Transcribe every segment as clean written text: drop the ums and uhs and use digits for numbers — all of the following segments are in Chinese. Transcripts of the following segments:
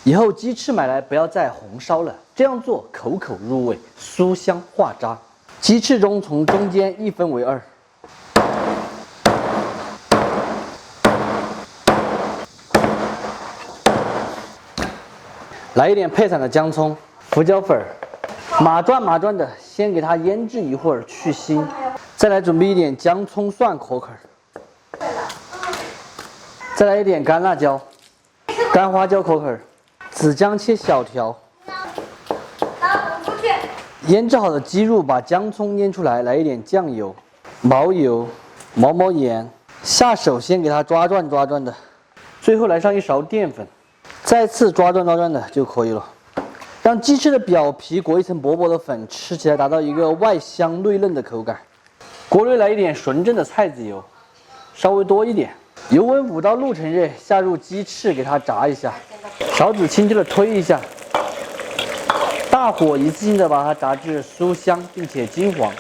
以后鸡翅买来不要再红烧了，这样做口口入味，酥香化渣。鸡翅中从中间一分为二。来一点配菜的姜葱、胡椒粉，码状的，先给它腌制一会儿去腥。再来准备一点姜葱蒜口口，再来一点干辣椒、干花椒口口，紫姜切小条。腌制好的鸡肉把姜葱腌出来，来一点酱油、毛油、毛盐，下手先给它抓转的，最后来上一勺淀粉。再次抓转的就可以了，让鸡翅的表皮裹一层薄薄的粉，吃起来达到一个外香内嫩的口感。锅内来一点纯正的菜籽油，稍微多一点，油温5到6成热，下入鸡翅给它炸一下，勺子轻轻的推一下，大火一次性的把它炸至酥香并且金黄。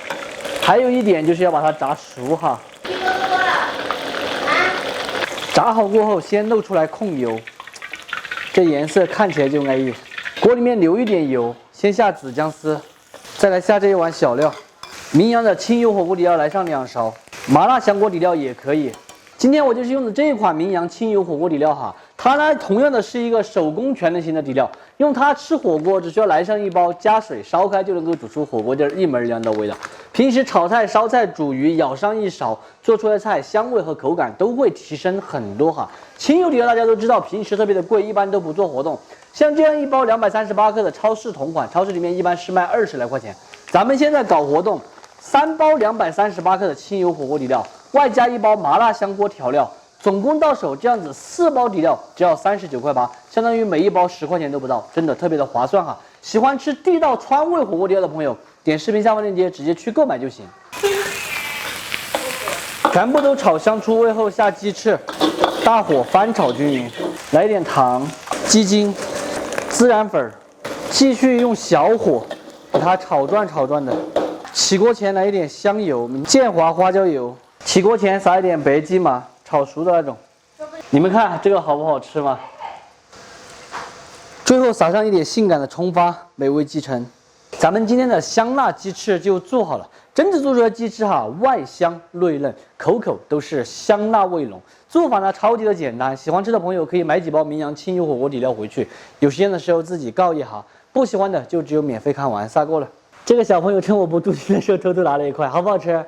还有一点就是要把它炸熟哈。炸好过后先露出来控油。这颜色看起来就安逸。锅里面留一点油，先下紫姜丝，再来下这一碗小料。名扬的清油火锅底料来上2勺，麻辣香锅底料也可以。今天我就是用的这一款名扬清油火锅底料哈，它呢同样的是一个手工全能型的底料，用它吃火锅只需要来上一包，加水烧开就能够煮出火锅底一模一样的味道。平时炒菜、烧菜、煮鱼，舀上一勺，做出来的菜香味和口感都会提升很多哈。清油底料大家都知道，平时特别的贵，一般都不做活动。像这样一包238克的超市同款，超市里面一般是卖20来块钱。咱们现在搞活动，3包238克的清油火锅底料，外加1包麻辣香锅调料，总共到手这样子4包底料只要39块8，相当于每一包10块钱都不到，真的特别的划算哈。喜欢吃地道川味火锅底料的朋友，点视频下方链接直接去购买就行。全部都炒香出味后下鸡翅，大火翻炒均匀，来一点糖、鸡精、孜然粉，继续用小火把它炒转的。起锅前来一点香油、建华花椒油，起锅前撒一点白芝麻，炒熟的那种。你们看这个好不好吃吗？最后撒上一点性感的葱花，美味继承。咱们今天的香辣鸡翅就做好了，真正做出来的鸡翅哈，外香内嫩，口口都是香辣味浓。做法呢超级的简单，喜欢吃的朋友可以买几包名扬清油火锅底料回去，有时间的时候自己告一下，不喜欢的就只有免费看完撒够了。这个小朋友趁我不注意的时候偷偷拿了一块，好不好吃？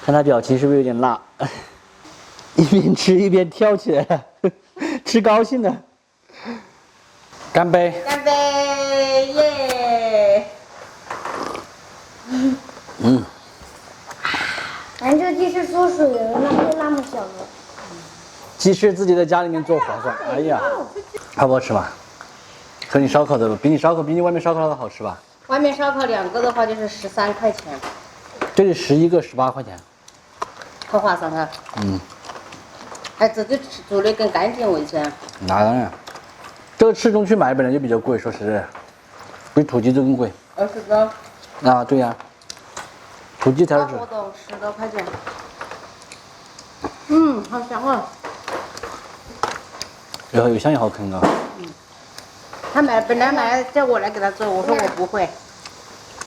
看他表情是不是有点辣？一边吃一边跳起来了，吃高兴了。干杯！干杯！耶！咱这鸡翅缩水了，那么小了。鸡翅自己在家里面做划算。哎呀，好不好吃嘛？和你烧烤的比你外面烧烤的好吃吧？外面烧烤2个的话就是13块钱，这里11个18块钱，可划算哈。还自己做的更干净卫生。那当然，这个翅中去买本来就比较贵，说实在，比土鸡都更贵。20个。啊，对呀、土鸡才是。活动10多块钱。好香啊！然后有香也好啃啊。他本来叫我来给他做，我说我不会。